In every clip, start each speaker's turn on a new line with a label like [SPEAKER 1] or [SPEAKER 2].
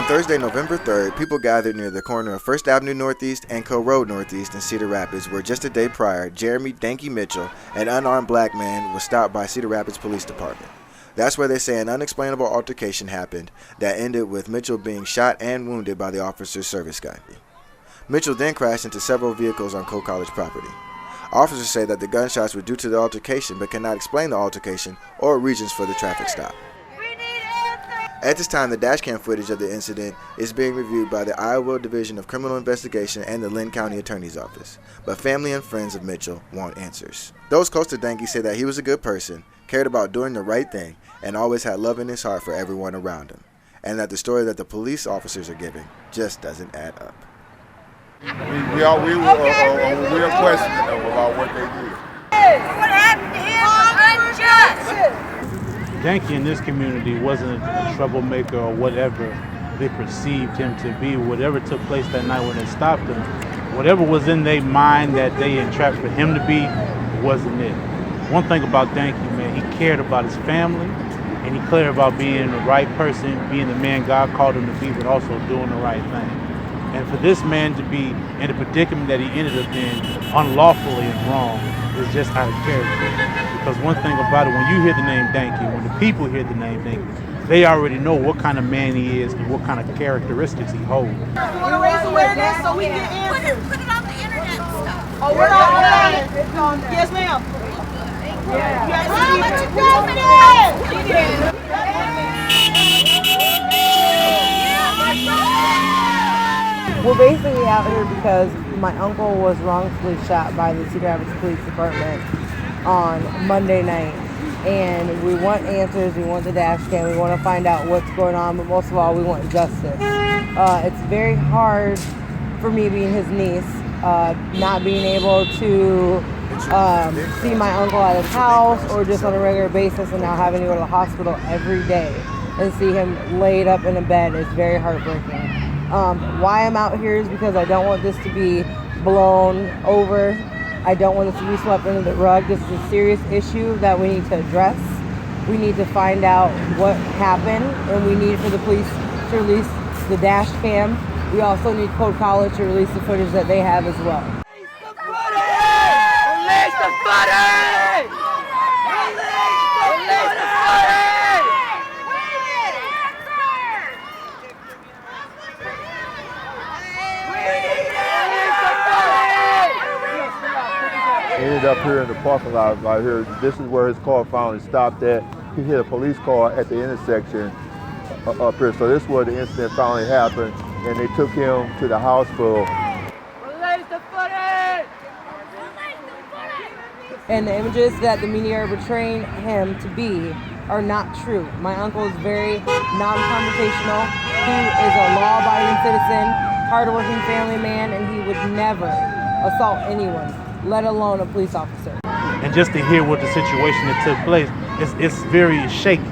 [SPEAKER 1] On Thursday, November 3rd, people gathered near the corner of First Avenue Northeast and Co Road Northeast in Cedar Rapids, where just a day prior, Jeremy Danky Mitchell, an unarmed black man, was stopped by Cedar Rapids Police Department. That's where they say an unexplainable altercation happened that ended with Mitchell being shot and wounded by the officer's service gun. Mitchell then crashed into several vehicles on Co College property. Officers say that the gunshots were due to the altercation but cannot explain the altercation or reasons for the traffic stop. At this time, the dashcam footage of the incident is being reviewed by the Iowa Division of Criminal Investigation and the Lynn County Attorney's Office, but family and friends of Mitchell want answers. Those close to Danky say that he was a good person, cared about doing the right thing, and always had love in his heart for everyone around him, and that the story that the police officers are giving just doesn't add up.
[SPEAKER 2] We are questioning them about what they did.
[SPEAKER 3] What happened to him was unjust.
[SPEAKER 4] Danky in this community wasn't a troublemaker or whatever they perceived him to be. Whatever took place that night when they stopped him, whatever was in their mind that they entrapped for him to be, wasn't it. One thing about Danky, man, he cared about his family, and he cared about being the right person, being the man God called him to be, but also doing the right thing. And for this man to be in the predicament that he ended up in, unlawfully and wrong, is just out of character. Because one thing about it, when you hear the name Danky, when the people hear the name Danky, they already know what kind of man he is and what kind of characteristics he holds.
[SPEAKER 3] We want to raise awareness so we can answer. Put it on the internet and stuff.
[SPEAKER 5] Oh, we're on it. It's on there. Yes, ma'am.
[SPEAKER 3] Yeah. Let you go,
[SPEAKER 5] We're basically out here because my uncle was wrongfully shot by the Cedar Rapids Police Department on Monday night. And we want answers, we want the dash cam, we want to find out what's going on, but most of all, we want justice. It's very hard for me being his niece, not being able to see my uncle at his house or just on a regular basis, and now having to go to the hospital every day and see him laid up in a bed is very heartbreaking. Why I'm out here is because I don't want this to be blown over. I don't want this to be swept under the rug. This is a serious issue that we need to address. We need to find out what happened, and we need for the police to release the dash cam. We also need Code College to release the footage that they have as well.
[SPEAKER 3] Release the footage! Release the footage!
[SPEAKER 2] He ended up here in the parking lot right here. This is where his car finally stopped at. He hit a police car at the intersection up here. So this is where the incident finally happened, and they took him to the hospital.
[SPEAKER 3] Release the footage!
[SPEAKER 5] And the images that the media are portraying him to be are not true. My uncle is very non-confrontational. He is a law-abiding citizen, hardworking family man, and he would never assault anyone, let alone a police officer.
[SPEAKER 4] And just to hear what the situation that took place, it's very shaky.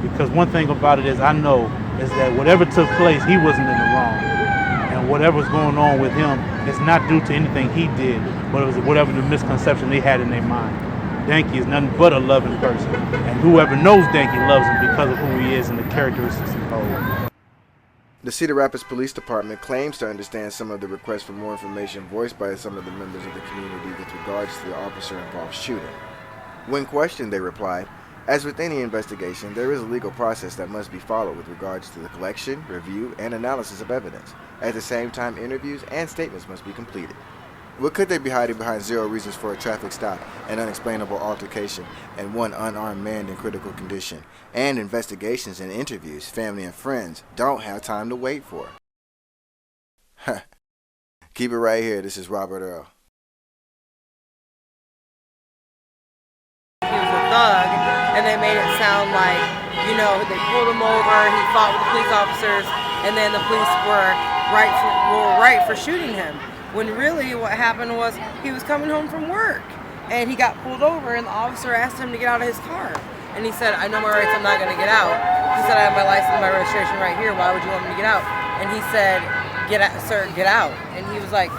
[SPEAKER 4] Because one thing about it is I know is that whatever took place, he wasn't in the wrong. And whatever's going on with him is not due to anything he did, but it was whatever the misconception they had in their mind. Danky is nothing but a loving person. And whoever knows Danky loves him because of who he is and the characteristics he holds.
[SPEAKER 1] The Cedar Rapids Police Department claims to understand some of the requests for more information voiced by some of the members of the community with regards to the officer-involved shooting. When questioned, they replied, "As with any investigation, there is a legal process that must be followed with regards to the collection, review, and analysis of evidence. At the same time, interviews and statements must be completed." What could they be hiding behind 0 reasons for a traffic stop, an unexplainable altercation, and one unarmed man in critical condition, and investigations and interviews family and friends don't have time to wait for? Keep it right here. This is Robert Earl.
[SPEAKER 5] He was a thug, and they made it sound like, they pulled him over, he fought with the police officers, and then the police were right for shooting him. When really what happened was he was coming home from work and he got pulled over, and the officer asked him to get out of his car. And he said, "I know my rights, I'm not going to get out." He said, "I have my license and my registration right here. Why would you want me to get out?" And he said, "Get out, sir, get out." And he was like,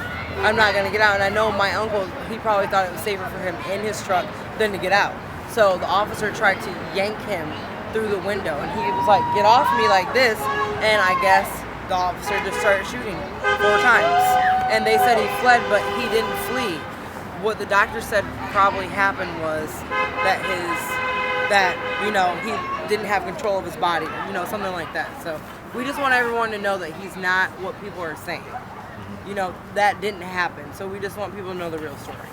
[SPEAKER 5] "I'm not going to get out." And I know my uncle, he probably thought it was safer for him in his truck than to get out. So the officer tried to yank him through the window, and he was like, get off me like this, and I guess the officer just started shooting 4 times. And they said he fled, but he didn't flee. What the doctor said probably happened was that he didn't have control of his body, something like that. So we just want everyone to know that he's not what people are saying. That didn't happen. So we just want people to know the real story.